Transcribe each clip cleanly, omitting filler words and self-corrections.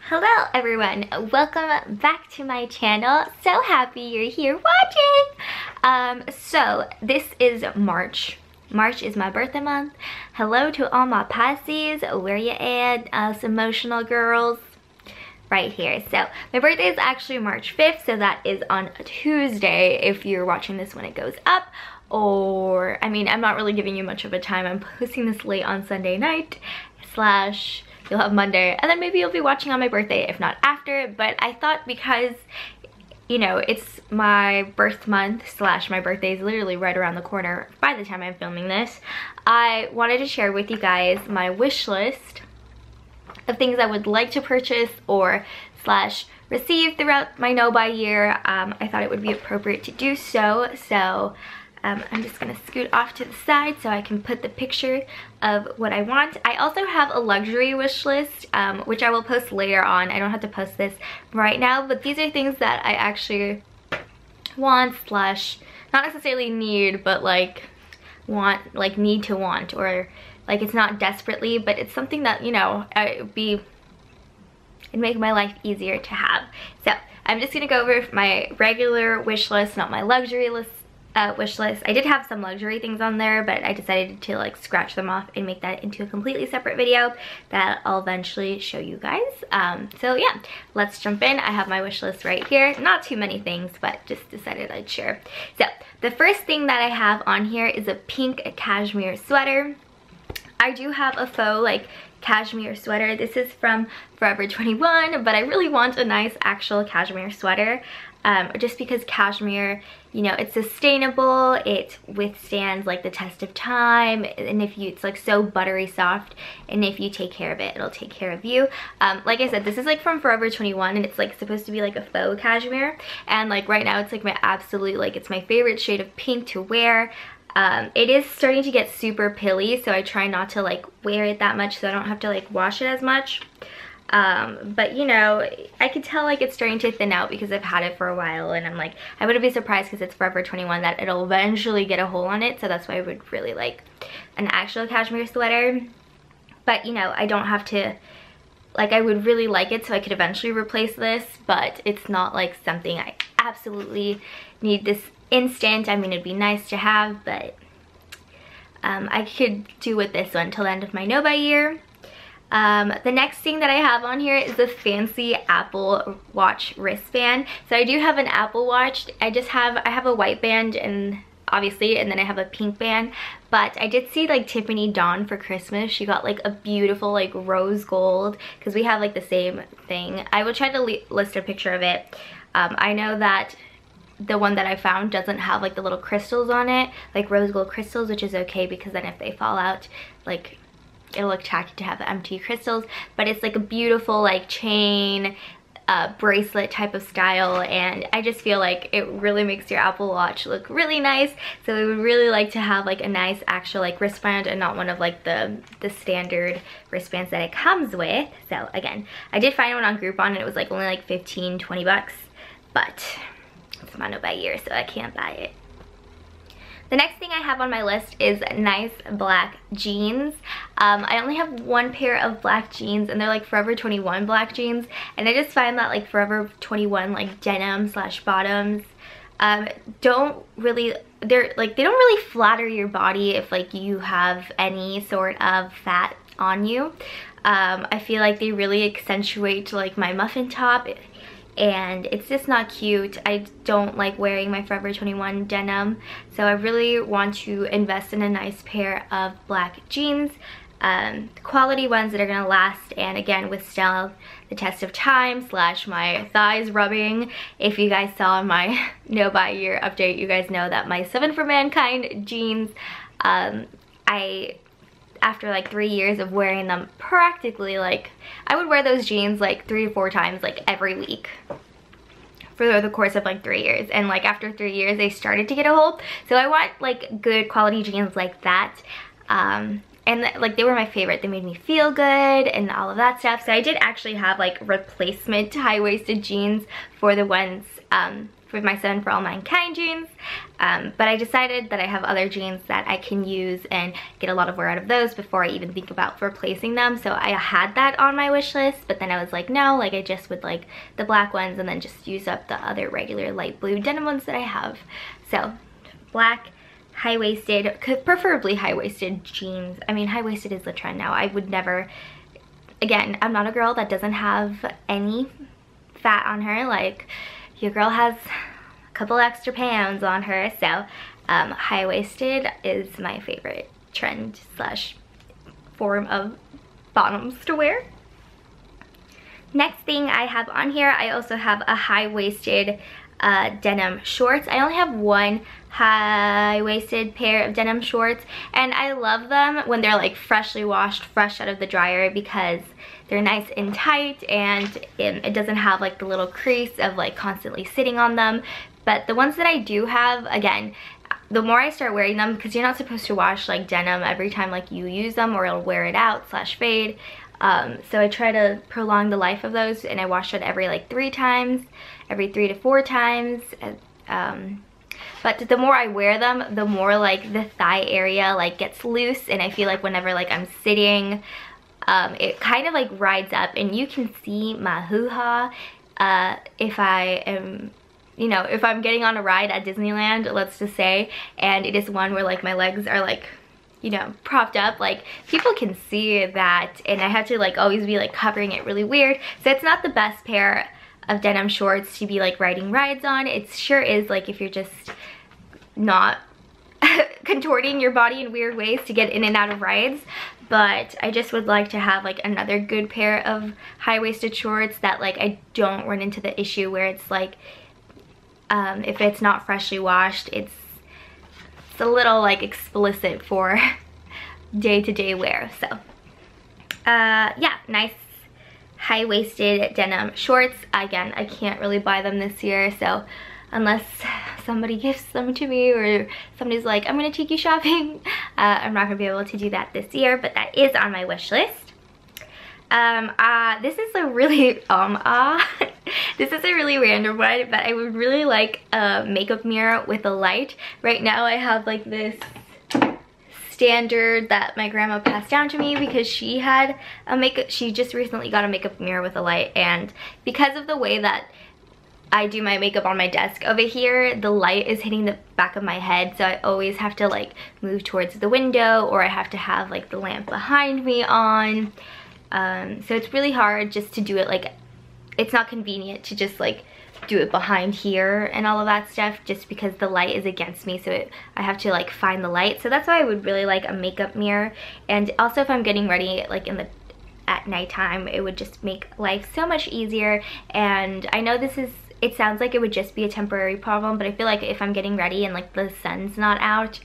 Hello everyone, welcome back to my channel. So happy you're here watching. So this is March. March is my birthday month. Hello to all my Pisces, where you at, us emotional girls? Right here. So my birthday is actually March 5th, so that is on a Tuesday if you're watching this when it goes up. Or, I mean, I'm not really giving you much of a time. I'm posting this late on Sunday night / you'll have Monday, and then maybe you'll be watching on my birthday, if not after. But I thought because, you know, it's my birth month / my birthday is literally right around the corner by the time I'm filming this, I wanted to share with you guys my wish list of things I would like to purchase or / receive throughout my no-buy year. I thought it would be appropriate to do so. I'm just gonna scoot off to the side so I can put the picture of what I want. I also have a luxury wish list, which I will post later on. I don't have to post this right now, but these are things that I actually want / not necessarily need, but like want, like need to want, or like it's not desperately, but it's something that, you know, it'd make my life easier to have. So I'm just gonna go over my regular wish list, not my luxury list. Wish list. I did have some luxury things on there, but I decided to like scratch them off and make that into a completely separate video that I'll eventually show you guys. So yeah, let's jump in. I have my wish list right here. Not too many things, but just decided I'd share. So the first thing that I have on here is a pink cashmere sweater. I do have a faux like cashmere sweater. This is from Forever 21, but I really want a nice actual cashmere sweater. Just because cashmere, you know, it's sustainable, it withstands like the test of time, and it's like so buttery soft, and if you take care of it, it'll take care of you. Like I said, this is like from Forever 21, and it's like supposed to be like a faux cashmere, and like right now it's like my absolute, like it's my favorite shade of pink to wear. It is starting to get super pilly, so I try not to like wear it that much so I don't have to like wash it as much. But you know, I could tell like it's starting to thin out because I've had it for a while, and I'm like, I wouldn't be surprised because it's Forever 21 that it'll eventually get a hole on it, so that's why I would really like an actual cashmere sweater. But you know, I don't have to, like, I would really like it so I could eventually replace this, but it's not like something I absolutely need this instant. I mean, it'd be nice to have, but I could do with this one till the end of my no-buy year. The next thing that I have on here is a fancy Apple Watch wristband. So I do have an Apple Watch. I have a white band, and obviously, and then I have a pink band. But I did see like Tiffany Dawn for Christmas. She got like a beautiful like rose gold, because we have like the same thing. I will try to list a picture of it. I know that the one that I found doesn't have like the little crystals on it, like rose gold crystals, which is okay because then if they fall out, like it'll look tacky to have the empty crystals. But it's like a beautiful like chain bracelet type of style, and I just feel like it really makes your Apple Watch look really nice. So we would really like to have like a nice actual like wristband, and not one of like the standard wristbands that it comes with. So again, I did find one on Groupon, and it was like only like 15-20 bucks, but it's my no-buy year, so I can't buy it. The next thing I have on my list is nice black jeans. I only have one pair of black jeans, and they're like Forever 21 black jeans, and I just find that like Forever 21 like denim / bottoms don't really, they don't really flatter your body if like you have any sort of fat on you. I feel like they really accentuate like my muffin top, and it's just not cute. I don't like wearing my Forever 21 denim, so I really want to invest in a nice pair of black jeans, quality ones that are gonna last and again withstand the test of time / my thighs rubbing. If you guys saw my no-buy year update, you guys know that my 7 for Mankind jeans, after like 3 years of wearing them practically, like I would wear those jeans like 3 to 4 times like every week for the course of like 3 years, and like after 3 years they started to get a hole. So I want like good quality jeans like that. and like they were my favorite. They made me feel good and all of that stuff. So I did actually have like replacement high-waisted jeans for the ones for my Seven for All Mankind jeans, but I decided that I have other jeans that I can use and get a lot of wear out of those before I even think about replacing them. So I had that on my wish list, but then I was like, no, like I just would like the black ones and then just use up the other regular light blue denim ones that I have. So black high-waisted, preferably high-waisted jeans. I mean, high-waisted is the trend now. I would never, again, I'm not a girl that doesn't have any fat on her. Like, your girl has a couple extra pounds on her, so high-waisted is my favorite trend slash form of bottoms to wear. Next thing I have on here, I also have a high-waisted denim shorts. I only have one high-waisted pair of denim shorts, and I love them when they're like freshly washed, fresh out of the dryer, because they're nice and tight and it doesn't have like the little crease of like constantly sitting on them. But the ones that I do have, again, the more I start wearing them, because you're not supposed to wash like denim every time like you use them or it'll wear it out slash fade. So I try to prolong the life of those, and I wash it every like 3 times, every 3 to 4 times. But the more I wear them, the more like the thigh area like gets loose, and I feel like whenever like I'm sitting, it kind of like rides up, and you can see my hoo-ha if I am, you know, if I'm getting on a ride at Disneyland, let's just say, and it is one where like my legs are like, you know, propped up, like people can see that, and I have to like always be like covering it really weird. So it's not the best pair of denim shorts to be like riding rides on. It sure is like if you're just not contorting your body in weird ways to get in and out of rides. But I just would like to have like another good pair of high-waisted shorts that like I don't run into the issue where it's like if it's not freshly washed, it's a little like explicit for day-to-day wear. So yeah, nice high-waisted denim shorts. Again, I can't really buy them this year, so unless somebody gifts them to me or somebody's like, I'm gonna take you shopping, I'm not gonna be able to do that this year, but that is on my wish list. This is a really this is a really random one, but I would really like a makeup mirror with a light. Right now I have like this standard that my grandma passed down to me because she had a she just recently got a makeup mirror with a light, and because of the way that I do my makeup on my desk over here, the light is hitting the back of my head, so I always have to like move towards the window, or I have to have like the lamp behind me on. So it's really hard just to do it, like it's not convenient to just like do it behind here and all of that stuff, just because the light is against me, so I have to like find the light. So that's why I would really like a makeup mirror. And also if I'm getting ready like at nighttime, it would just make life so much easier. And I know it sounds like it would just be a temporary problem, but I feel like if I'm getting ready and like the sun's not out,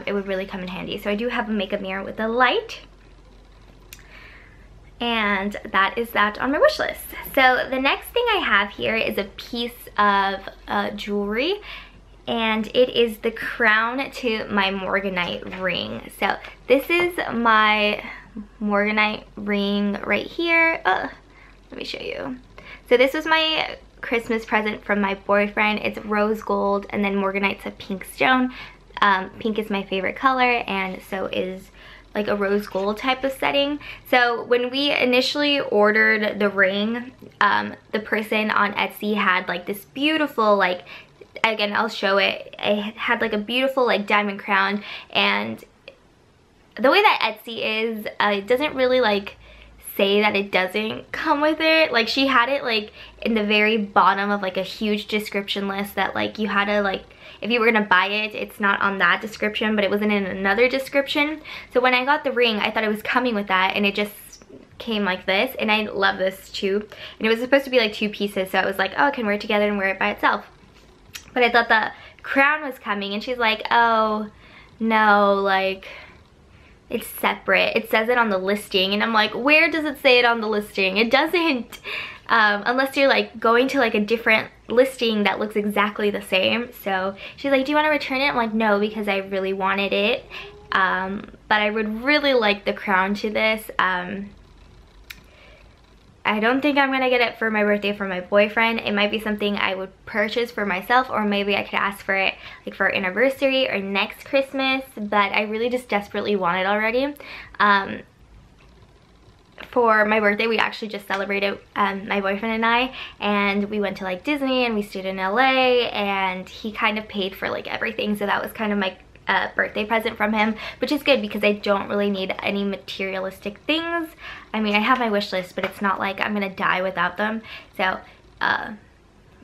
it would really come in handy. So I do have a makeup mirror with a light, and that is that on my wish list. So the next thing I have here is a piece of jewelry, and it is the crown to my Morganite ring. So this is my Morganite ring right here. Let me show you. So this was my Christmas present from my boyfriend. It's rose gold, and then Morganite's a pink stone. Pink is my favorite color, and so is like a rose gold type of setting. So when we initially ordered the ring, the person on Etsy had like this beautiful, like, again, I'll show it. It had like a beautiful like diamond crown, and the way that Etsy is, it doesn't really like say that it doesn't come with it. Like she had it like in the very bottom of like a huge description list that like you had to like, if you were gonna buy it, it's not on that description, but it wasn't in another description. So when I got the ring, I thought it was coming with that, and it just came like this, and I love this too. And it was supposed to be like 2 pieces, so I was like, oh, I can wear it together and wear it by itself. But I thought the crown was coming, and she's like, oh no, like it's separate. It says it on the listing, and I'm like, where does it say it on the listing? It doesn't. Unless you're like going to like a different listing that looks exactly the same. So she's like, do you want to return it? I'm like, no, because I really wanted it. but I would really like the crown to this. I don't think I'm gonna get it for my birthday for my boyfriend. It might be something I would purchase for myself, or maybe I could ask for it like for our anniversary or next Christmas, but I really just desperately want it already. For my birthday, we actually just celebrated, my boyfriend and I, and we went to like Disney and we stayed in LA, and he kind of paid for like everything, so that was kind of my birthday present from him, which is good because I don't really need any materialistic things. I mean, I have my wish list, but it's not like I'm gonna die without them. So and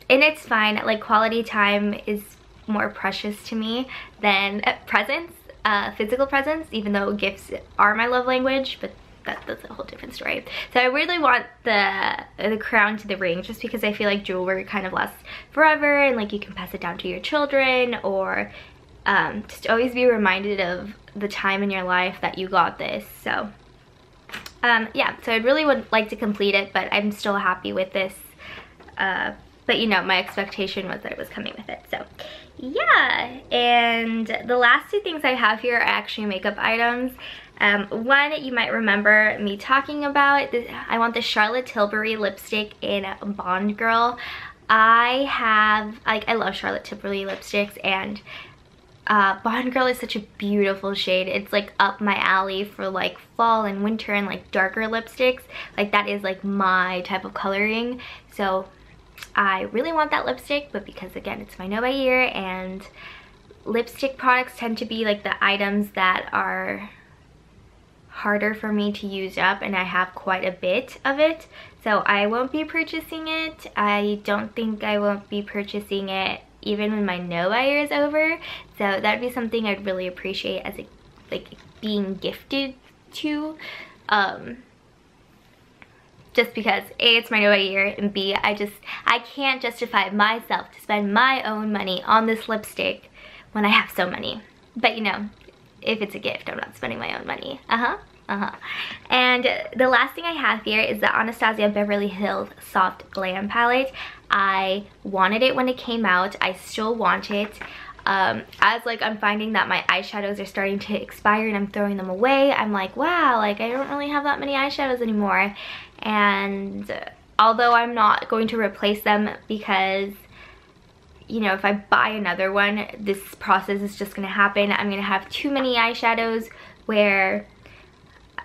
it's fine. Like, quality time is more precious to me than presents, physical presents, even though gifts are my love language, but that's a whole different story. So I really want the crown to the ring, just because I feel like jewelry kind of lasts forever, and like you can pass it down to your children, or just always be reminded of the time in your life that you got this. So yeah, so I really would like to complete it, but I'm still happy with this. But you know, my expectation was that it was coming with it. So yeah, and the last two things I have here are actually makeup items. One, you might remember me talking about. I want the Charlotte Tilbury lipstick in Bond Girl. I love Charlotte Tilbury lipsticks, and Bond Girl is such a beautiful shade. It's like up my alley for like fall and winter and like darker lipsticks. Like, that is like my type of coloring. So I really want that lipstick, but because again, it's my no by year, and lipstick products tend to be like the items that are harder for me to use up, and I have quite a bit of it, so I won't be purchasing it. I don't think I won't be purchasing it even when my no by year is over. So that'd be something I'd really appreciate as a, like, being gifted to, just because A, it's my no by year, and B, I can't justify myself to spend my own money on this lipstick when I have so many. But you know, if it's a gift, I'm not spending my own money. And the last thing I have here is the Anastasia Beverly Hills Soft Glam Palette. I wanted it when it came out. I still want it. As like I'm finding that my eyeshadows are starting to expire and I'm throwing them away, I'm like, wow, like I don't really have that many eyeshadows anymore. And although I'm not going to replace them, because you know, if I buy another one, this process is just gonna happen. I'm gonna have too many eyeshadows where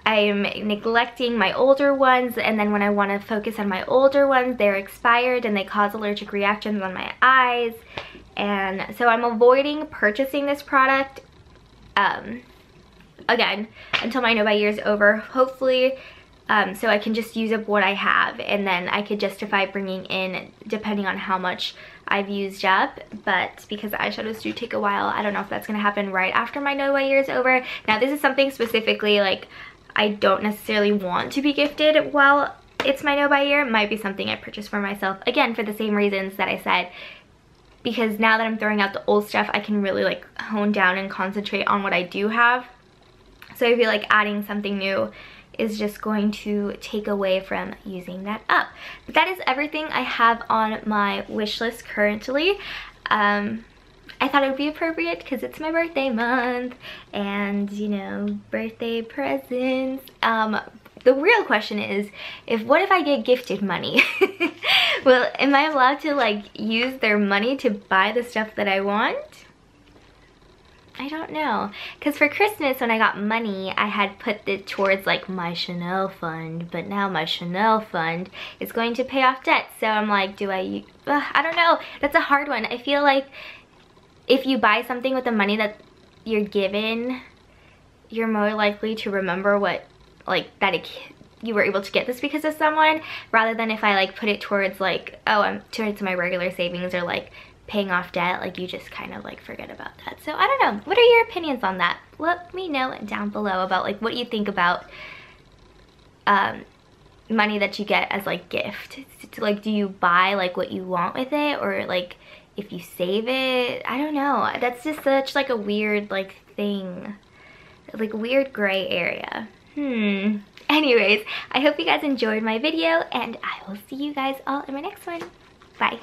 I'm neglecting my older ones, and then when I want to focus on my older ones, they're expired and they cause allergic reactions on my eyes. And so I'm avoiding purchasing this product again until my no by year is over, hopefully, so I can just use up what I have, and then I could justify bringing in depending on how much I've used up. But because eyeshadows do take a while, I don't know if that's going to happen right after my no by year is over. Now, this is something specifically like I don't necessarily want to be gifted while it's my no by year. It might be something I purchase for myself, again for the same reasons that I said, because now that I'm throwing out the old stuff, I can really like hone down and concentrate on what I do have. So I feel like adding something new is just going to take away from using that up. But that is everything I have on my wish list currently. I thought it would be appropriate because it's my birthday month, and you know, birthday presents. The real question is, what if I get gifted money? Well, am I allowed to like use their money to buy the stuff that I want? I don't know, because for Christmas when I got money, I had put it towards like my Chanel fund, but now my Chanel fund is going to pay off debt. So I'm like, I don't know. That's a hard one. I feel like if you buy something with the money that you're given, you're more likely to remember what, like, you were able to get this because of someone, rather than if I like put it towards like, oh, I'm towards my regular savings or like paying off debt, like you just kind of like forget about that. So I don't know. What are your opinions on that? Let me know down below about like what you think about money that you get as like gift. Like, do you buy like what you want with it, or like if you save it? I don't know. That's just such like a weird like thing, like weird gray area. Anyways, I hope you guys enjoyed my video, and I will see you guys all in my next one. Bye.